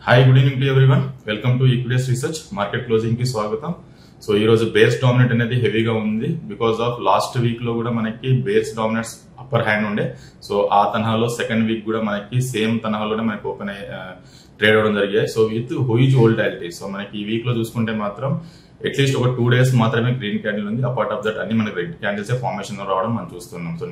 Hi good evening to everyone. Welcome to equities research. Market closing కి స్వాగతం. So ఈ రోజు బేర్స్ డామినేట్ అనేది హెవీగా ఉంది బికాస్ ఆఫ్ లాస్ట్ వీక్ లో కూడా మనకి బేర్స్ డామినేట్స్ అప్పర్ హ్యాండ్ ఉండే. సో ఆ తరహాలో సెకండ్ వీక్ కూడా మనకి సేమ్ తరహాలోనే మనకి ఓపెన్ ట్రేడ్ అవడం జరిగాయి. So with huge volatility. So మనకి ఈ వీక్ లో చూసుకుంటే మాత్రం అట్లీస్ట్ ఒక 2 days మాత్రమే గ్రీన్ క్యాండిల్ ఉంది. అపార్ట్ ఆఫ్ దట్ అన్ని మనకి రెడ్ క్యాండిల్స్ ఫార్మేషన్ రావడం మనం చూస్తున్నాం. సో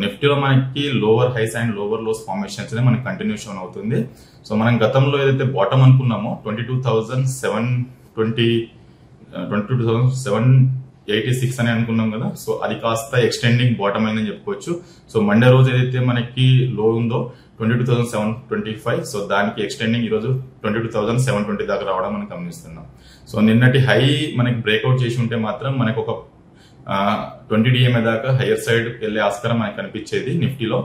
నిఫ్టీలో మనకి lower highs and lower lows formations మనకి కంటిన్యూషన్ అవుతుంది. సో మనం గతంలో ఏదైతే బాటమ్ అనుకున్నామో 22,786 అని అనుకున్నాం కదా. సో అది కాస్త ఎక్స్టెండింగ్ బాటమ్ అయిందని చెప్పుకోవచ్చు. సో మండే రోజు ఏదైతే మనకి లో ఉందో 22,725, సో దానికి ఎక్స్టెండింగ్ ఈ రోజు 22,720 దాకా రావడం మనం గమనిస్తున్నాం. సో నిన్నటి హై మనకి బ్రేక్అవుట్ చేసి ఉంటే మాత్రం మనకు ఒక 20 DMA దాకా హైయర్ సైడ్ వెళ్లే ఆస్కారం మనకి కనిపించేది నిఫ్టీలో.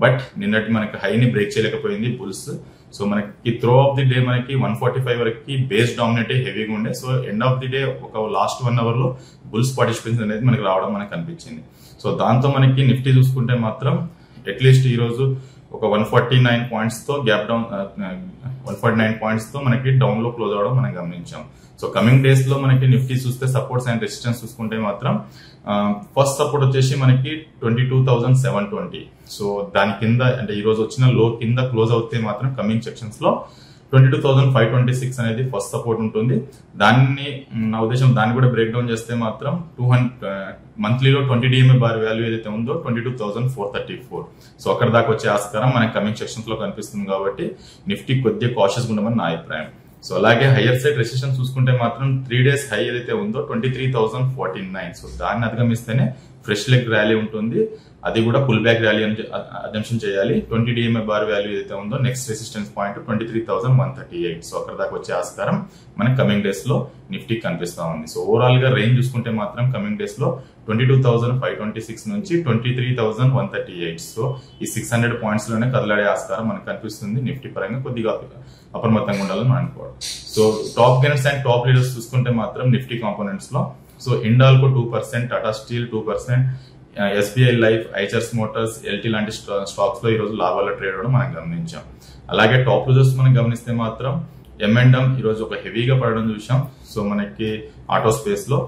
బట్ నిన్నటి మనకి హైని బ్రేక్ చేయలేకపోయింది బుల్స్. సో మనకి త్రో ఆఫ్ ది డే మనకి 145 వరకు బేస్ డామినేట్ హెవీగా ఉండే. So end of the day ఒక లాస్ట్ 1 hour లో బుల్స్ పార్టిసిపెన్స్ అనేది మనకి రావడం మనకు కనిపించింది. సో దాంతో మనకి నిఫ్టీ చూసుకుంటే మాత్రం అట్లీస్ట్ ఈ రోజు ఒక 149 పాయింట్స్ తో గ్యాప్ డౌన్ 149 పాయింట్స్ తో మనకి డౌన్ లో క్లోజ్ అవడం మనం గమనించాం. సో కమింగ్ డేస్ లో మనకి నిఫ్టీ చూస్తే సపోర్ట్స్ అండ్ రెసిస్టెన్స్ చూసుకుంటే మాత్రం ఫస్ట్ సపోర్ట్ వచ్చేసి మనకి 22,720. సో దాని కింద అంటే ఈ రోజు వచ్చిన లో కింద క్లోజ్ అవుతే మాత్రం కమింగ్ సెక్షన్స్ లో 22,526 అనేది ఫస్ట్ సపోర్ట్ ఉంటుంది. దాన్ని నా ఉద్దేశం దాన్ని కూడా బ్రేక్ డౌన్ చేస్తే మాత్రం 200 మంత్లీలో 20 DMA బార్ వాల్యూ ఏదైతే ఉందో 22,434. సో అక్కడ దాకా వచ్చే ఆస్కారం మనకి కమింగ్ సెక్షన్స్ లో కనిపిస్తుంది. కాబట్టి నిఫ్టీ కొద్దిగా కాషియస్ ఉండమని నా అభిప్రాయం. సో అలాగే హైయర్ సైడ్ రెసిస్టెన్స్ చూసుకుంటే మాత్రం 3 days హై ఏదైతే ఉందో 23,049. సో దాన్ని అధిగమిస్తేనే ఫ్రెష్ లెగ్ ర్యాలీ ఉంటుంది. అది కూడా పుల్ బ్యాక్ ర్యాలీ అని అజంప్షన్ చేయాలి. 20 DMA బార్ వాల్యూ ఏదైతే ఉందో నెక్స్ట్ రెసిస్టెన్స్ పాయింట్ 23,138. సో అక్కడ దాకా వచ్చే ఆస్కారం మనకి కమింగ్ డేస్ లో నిఫ్టీ కనిపిస్తా ఉంది. సో ఓవరాల్ గా రేంజ్ చూసుకుంటే మాత్రం కమింగ్ డేస్ లో 22,526 నుంచి 23,138. సో ఈ 600 పాయింట్స్ లోనే కదలాడే ఆస్కారం మనకు కనిపిస్తుంది. నిఫ్టీ పరంగా కొద్దిగా అప్రమత్తంగా ఉండాలని మనం అనుకోవాలి. So top gainers and top leaders చూసుకుంటే మాత్రం నిఫ్టీ కాంపోనెంట్స్ లో so Hindalco 2%, Tata steel 2%, SBI life, Eichers motors, LT లాంటి స్టాక్స్ లో ఈ రోజు లాభాల్లో ట్రేడ్ అవడం మనం గమనించాం. అలాగే టాప్ లూజర్స్ మనం గమనిస్తే మాత్రం M&M ఈ రోజు ఒక హెవీగా పడడం చూసాం. సో మనకి ఆటో స్పేస్ లో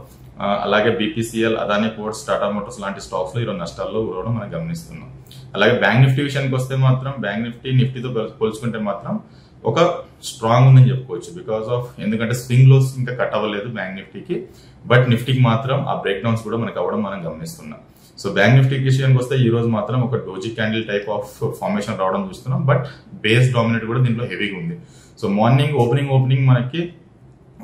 అలాగే BPCL, Adani ports, Tata Motors లాంటి స్టాక్స్ లో ఈరోజు నష్టాల్లో ఊరవడం మనం గమనిస్తున్నాం. అలాగే బ్యాంక్ నిఫ్టీ విషయానికి వస్తే మాత్రం బ్యాంక్ నిఫ్టీతో పోల్చుకుంటే మాత్రం ఒక స్ట్రాంగ్ ఉందని చెప్పుకోవచ్చు. బికాస్ ఆఫ్ ఎందుకంటే స్వింగ్ లోస్ ఇంకా కట్ అవ్వలేదు బ్యాంక్ నిఫ్టీకి. బట్ నిఫ్టీకి మాత్రం ఆ బ్రేక్ డౌన్స్ కూడా మనకు అవ్వడం మనం గమనిస్తున్నాం. సో బ్యాంక్ నిఫ్టీ విషయానికి వస్తే ఈ రోజు మాత్రం ఒక doji candle type of formation రావడం చూస్తున్నాం. బట్ బేస్ డామినేట్ కూడా దీంట్లో హెవీగా ఉంది. సో మార్నింగ్ ఓపెనింగ్ మనకి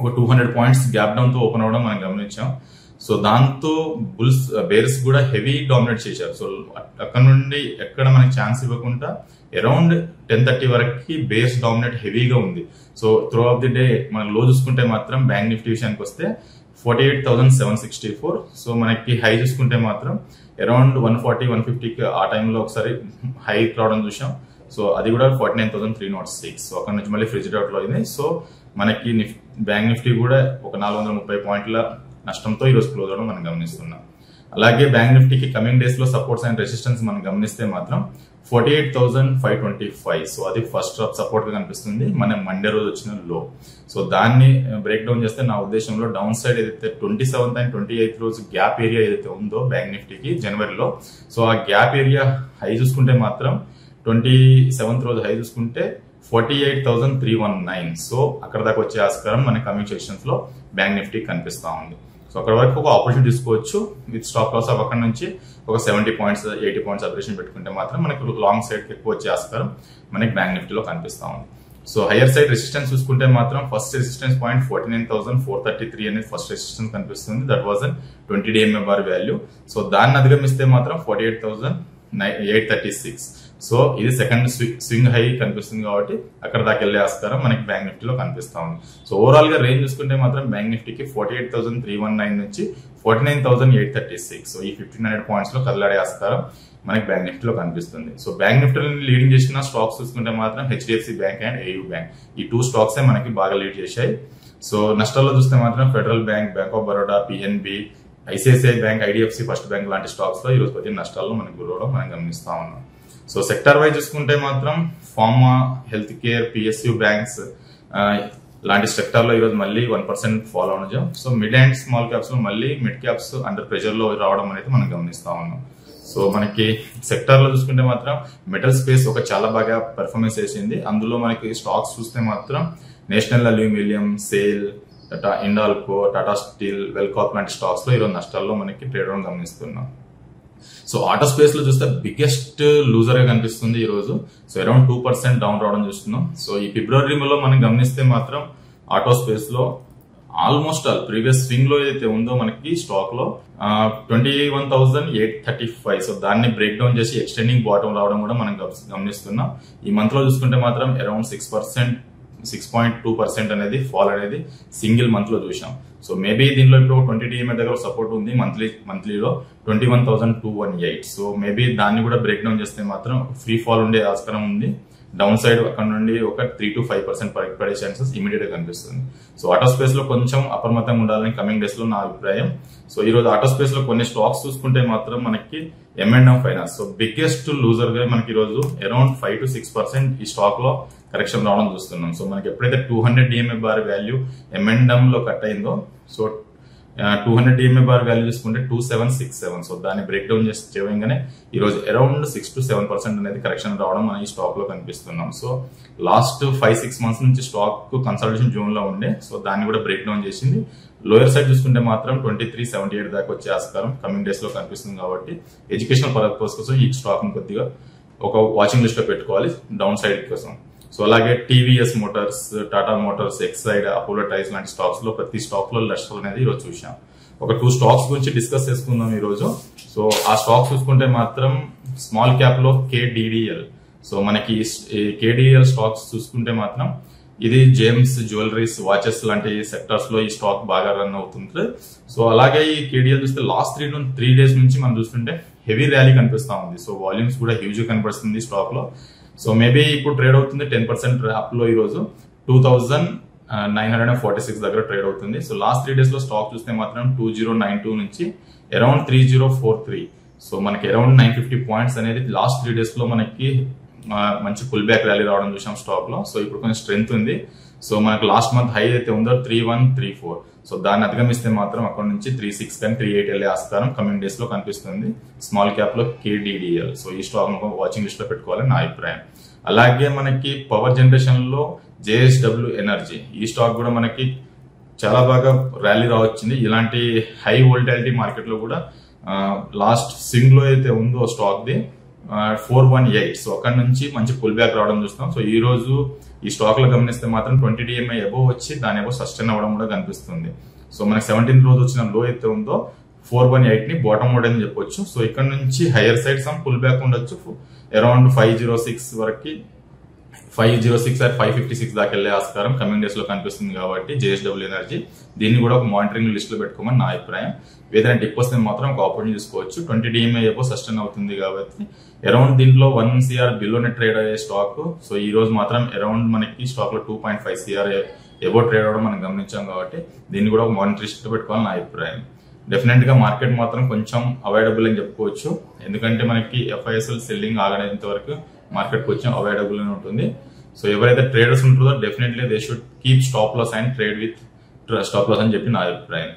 ఒక 200 పాయింట్స్ గ్యాప్ డౌన్ తో ఓపెన్ అవడం మనం గమనించాం. సో దాంతో బేర్స్ కూడా హెవీ డామినేట్ చేశారు. సో అక్కడ నుండి ఎక్కడ మనకి ఛాన్స్ ఇవ్వకుండా అరౌండ్ 10:30 వరకు బేర్స్ డామినేట్ హెవీగా ఉంది. So through of the day మనం లో చూసుకుంటే మాత్రం బ్యాంక్ నిఫ్టీ విషయానికి వస్తే 48,764. సో మనకి హై చూసుకుంటే మాత్రం అరౌండ్ 140-150 ఆ టైంలో ఒకసారి హై రావడం చూసాం. సో అది కూడా 49,306. సో అక్కడ నుంచి మళ్ళీ ఫ్రిడ్జ్ అవుట్ లో అయింది. సో మనకి బ్యాంక్ నిఫ్టీ కూడా ఒక 430 పాయింట్ల నష్టంతో ఈ రోజు క్లోజ్ అవడం మనం గమనిస్తున్నాం. అలాగే బ్యాంక్ నిఫ్టీకి కమింగ్ డేస్ లో సపోర్ట్స్ అండ్ రెసిస్టెన్స్ మనం గమనిస్తే మాత్రం 48,525. సో అది ఫస్ట్ సపోర్ట్ గా కనిపిస్తుంది మన మండే రోజు వచ్చిన లో. సో దాన్ని బ్రేక్ డౌన్ చేస్తే నా ఉద్దేశంలో డౌన్ సైడ్ ఏదైతే 27th and 28th రోజు గ్యాప్ ఏరియా ఏదైతే ఉందో బ్యాంక్ నిఫ్టీకి జనవరిలో, సో ఆ గ్యాప్ ఏరియా హై చూసుకుంటే మాత్రం 27th రోజు హై చూసుకుంటే 48,319. సో అక్కడ దాకా వచ్చే ఆస్కారం మన కమింగ్ సెక్షన్స్ లో బ్యాంక్ నిఫ్టీ కనిపిస్తా ఉంది. సో అక్కడ వరకు ఒక ఆపర్చునిటీ తీసుకోవచ్చు విత్ స్టాప్ లాస్ ఆఫ్ అక్కడ నుంచి ఒక 70 పాయింట్స్ 80 పాయింట్స్ అపరేషన్ పెట్టుకుంటే మాత్రం మనకు లాంగ్ సైడ్ కి ఎక్కువ వచ్చే ఆస్కారం మనకి బ్యాంక్ నిఫ్టీలో కనిపిస్తా ఉంది. సో హైయర్ సైడ్ రెసిస్టెన్స్ చూసుకుంటే మాత్రం ఫస్ట్ రెసిస్టెన్స్ పాయింట్ 49,433 అనేది ఫస్ట్ రెసిస్టెన్స్ కనిపిస్తుంది. That was 20 DMA bar value. So దాన్ని అధిగమిస్తే మాత్రం 48,836. సో ఇది సెకండ్ స్వింగ్ హై కనిపిస్తుంది కాబట్టి అక్కడ దాకా వెళ్లే ఆస్కారం మనకి బ్యాంక్ నిఫ్టీలో కనిపిస్తా ఉంది. సో ఓవరాల్ గా రేంజ్ చూసుకుంటే మాత్రం బ్యాంక్ నిఫ్టీకి 48,319 నుంచి 49,836. సో ఈ 1,500 పాయింట్స్ లో కదలాడే ఆస్కారం మనకి బ్యాంక్ నిఫ్టీలో కనిపిస్తుంది. సో బ్యాంక్ నిఫ్టీలో లీడింగ్ చేసిన స్టాక్స్ చూసుకుంటే మాత్రం HDFC bank and AU bank ఈ 2 స్టాక్స్ మనకి బాగా లీడ్ చేశాయి. సో నష్టాల్లో చూస్తే మాత్రం federal bank, bank of Baroda, PNB, ICICI bank, IDFC first bank లాంటి స్టాక్స్ లో ఈ రోజు కొద్దిగా నష్టాల్లో మనకి గురవడం మనం గమనిస్తా ఉన్నాం. సో సెక్టర్ వైజ్ చూసుకుంటే మాత్రం pharma, health care, PSU banks లాంటి సెక్టర్ లో ఈరోజు మళ్ళీ 1% ఫాలో అవడం. So mid and small caps లో మళ్ళీ మిడ్ క్యాప్స్ అండర్ ప్రెషర్ లో రావడం అనేది మనం గమనిస్తా ఉన్నాం. సో మనకి సెక్టర్ లో చూసుకుంటే మాత్రం మెటల్ స్పేస్ ఒక చాలా బాగా పెర్ఫార్మెన్స్ చేసింది. అందులో మనకి స్టాక్స్ చూస్తే మాత్రం national aluminium, SAIL, Tata Hindalco, Tata steel, వెల్కాప్ లాంటి స్టాక్స్ లో ఈరోజు నష్టాల్లో మనకి ట్రేడ్ అవడం గమనిస్తున్నాం. సో ఆటో స్పేస్ లో చూస్తే బిగ్గెస్ట్ లూజర్ గా కనిపిస్తుంది ఈ రోజు. సో అరౌండ్ 2% డౌన్ రావడం చూస్తున్నాం. సో ఈ ఫిబ్రవరిలో మనం గమనిస్తే మాత్రం ఆటో స్పేస్ లో ఆల్మోస్ట్ ఆల్ ప్రీవియస్ స్వింగ్ లో ఏదైతే ఉందో మనకి స్టాక్ లో 21,835. సో దాన్ని బ్రేక్ డౌన్ చేసి ఎక్స్టెండింగ్ బాటమ్ రావడం కూడా మనం గమనిస్తున్నాం. ఈ మంత్ లో చూసుకుంటే మాత్రం అరౌండ్ 6.2% అనేది ఫాల్ అనేది సింగిల్ మంత్ లో చూసాం. సో మేబీ దీనిలో ఇప్పుడు 20 DMA దగ్గర సపోర్ట్ ఉంది మంత్లీలో 21,218. సో మేబీ దాన్ని కూడా బ్రేక్ డౌన్ చేస్తే మాత్రం ఫ్రీ ఫాల్ ఉండే ఆస్కారం ఉంది. డౌన్ సైడ్ అక్కడ నుండి ఒక 3 to 5% పడే ఛాన్సెస్ ఇమీడియట్ గా కనిపిస్తుంది. సో ఆటో స్పేస్ లో కొంచెం అప్రమత్తంగా ఉండాలని కమింగ్ డేస్ లో నా అభిప్రాయం. సో ఈ రోజు ఆటో స్పేస్ లో కొన్ని స్టాక్స్ చూసుకుంటే మాత్రం మనకి M&M finance so biggest loser గా మనకి ఈ రోజు అరౌండ్ 5 to 6% ఈ స్టాక్ లో కరెక్షన్ రావడం చూస్తున్నాం. సో మనకి ఎప్పుడైతే 200 DMA బార్ వాల్యూ M&M లో కట్ అయిందో, సో 200 DMA బార్ వాల్యూ చూసుకుంటే 2767. సో దాన్ని బ్రేక్ డౌన్ చేయగానే ఈ రోజు అరౌండ్ 6 to 7% అనేది కరెక్షన్ రావడం మనం ఈ స్టాక్ లో కనిపిస్తున్నాం. సో లాస్ట్ 5-6 months నుంచి స్టాక్ కన్సల్టేషన్ జోన్ లో ఉండే, సో దాన్ని కూడా బ్రేక్ డౌన్ చేసింది. లోయర్ సైడ్ చూసుకుంటే మాత్రం 2378 దాకా వచ్చే ఆస్కారం కమింగ్ డేస్ లో కనిపిస్తుంది. కాబట్టి ఎడ్యుకేషనల్ పర్పస్ కోసం ఈ స్టాక్ కొద్దిగా ఒక వాచింగ్ లిస్ట్ లో పెట్టుకోవాలి డౌన్ సైడ్ కోసం. సో అలాగే TVS Motors, Tata Motors, Exide, Apollo tyres లాంటి స్టాక్స్ లో ప్రతి స్టాక్ లో నష్టాలు అనేది ఈరోజు చూసాం. ఒక 2 స్టాక్స్ గురించి డిస్కస్ చేసుకుందాం ఈ రోజు. సో ఆ స్టాక్స్ చూసుకుంటే మాత్రం స్మాల్ క్యాప్ లో KDDL. సో మనకి KDDL స్టాక్స్ చూసుకుంటే మాత్రం ఇది జేమ్స్ జ్యువెలరీస్, వాచెస్ లాంటి సెక్టర్స్ లో ఈ స్టాక్ బాగా రన్ అవుతుంది. సో అలాగే ఈ KDDL చూస్తే లాస్ట్ 3 days నుంచి మనం చూస్తుంటే హెవీ ర్యాలీ కనిపిస్తా ఉంది. సో వాల్యూమ్స్ కూడా హ్యూజ్ కనిపిస్తుంది స్టాక్ లో. సో మేబీ ఇప్పుడు ట్రేడ్ అవుతుంది 10% అప్ లో ఈ రోజు 2,946 దగ్గర ట్రేడ్ అవుతుంది. సో లాస్ట్ 3 days లో స్టాక్ చూస్తే మాత్రం 2092 నుంచి అరౌండ్ 3043. సో మనకి అరౌండ్ 950 పాయింట్స్ అనేది లాస్ట్ 3 days లో మనకి మంచి పుల్ బ్యాక్ ర్యాలీ రావడం చూసాం స్టాక్ లో. సో ఇప్పుడు కొంచెం స్ట్రెంత్ ఉంది. సో మనకు లాస్ట్ మంత్ హై అయితే ఉందో 3134. సో దాన్ని అధిగమిస్తే మాత్రం అక్కడ నుంచి 36 కానీ 38 వెళ్ళే ఆస్కారం కమింగ్ డేస్ లో కనిపిస్తుంది స్మాల్ క్యాప్ లో KDDL. సో ఈ స్టాక్ వాచింగ్ లిస్ట్ లో పెట్టుకోవాలని నా అభిప్రాయం. అలాగే మనకి పవర్ జనరేషన్ లో JSW ఎనర్జీ, ఈ స్టాక్ కూడా మనకి చాలా బాగా ర్యాలీ రావచ్చింది. ఇలాంటి హై వోల్టాలిటీ మార్కెట్ లో కూడా లాస్ట్ స్వింగ్ లో అయితే ఉందో స్టాక్ ది 418. సో అక్కడ నుంచి మంచి పుల్ బ్యాక్ రావడం చూస్తాం. సో ఈ రోజు ఈ స్టాక్ లో గమనిస్తే మాత్రం 20 DMA అబోవ్ వచ్చి దాని అబోవ్ సస్టైన్ అవ్వడం కూడా కనిపిస్తుంది. సో మనకి 17th రోజు వచ్చిన లో అయితే ఉందో 418 ని బాటమ్ మోడ్ అని చెప్పొచ్చు. సో ఇక్కడ నుంచి higher side some pull back ఉండొచ్చు అరౌండ్ 506 వరకు, 506 or 556 దాకా వెళ్ళే ఆస్కారం కమింగ్ డేస్ లో కనిపిస్తుంది. కాబట్టి JSW ఎనర్జీ దీన్ని కూడా ఒక మానిటరింగ్ లిస్ట్ లో పెట్టుకోమని నా అభిప్రాయం. ఏదైనా డిప్ వస్తే మాత్రం ఒక ఆపర్చునిటీ చూసుకోవచ్చు. 20 DMA ఎబో సస్టైన్ అవుతుంది కాబట్టి అరౌండ్ దీంట్లో 1 CR బిలోనే ట్రేడ్ అయ్యే స్టాక్. సో ఈ రోజు మాత్రం అరౌండ్ మనకి స్టాక్ లో 2.5 CR ఎబో ట్రేడ్ అవడం మనం గమనించాం. కాబట్టి దీన్ని కూడా ఒక మానిటరింగ్ లిస్ట్ లో పెట్టుకోవాలని నా అభిప్రాయం. డెఫినెట్ గా మార్కెట్ మాత్రం కొంచెం అవాయిడబుల్ అని చెప్పుకోవచ్చు. ఎందుకంటే మనకి FISL సెల్లింగ్ ఆగడంత వరకు మార్కెట్ కొంచెం అవాయిడబుల్ అని ఉంటుంది. సో ఎవరైతే ట్రేడర్స్ ఉంటుందో definitely they should keep stop loss and trade with stop loss అని చెప్పి నా అభిప్రాయం.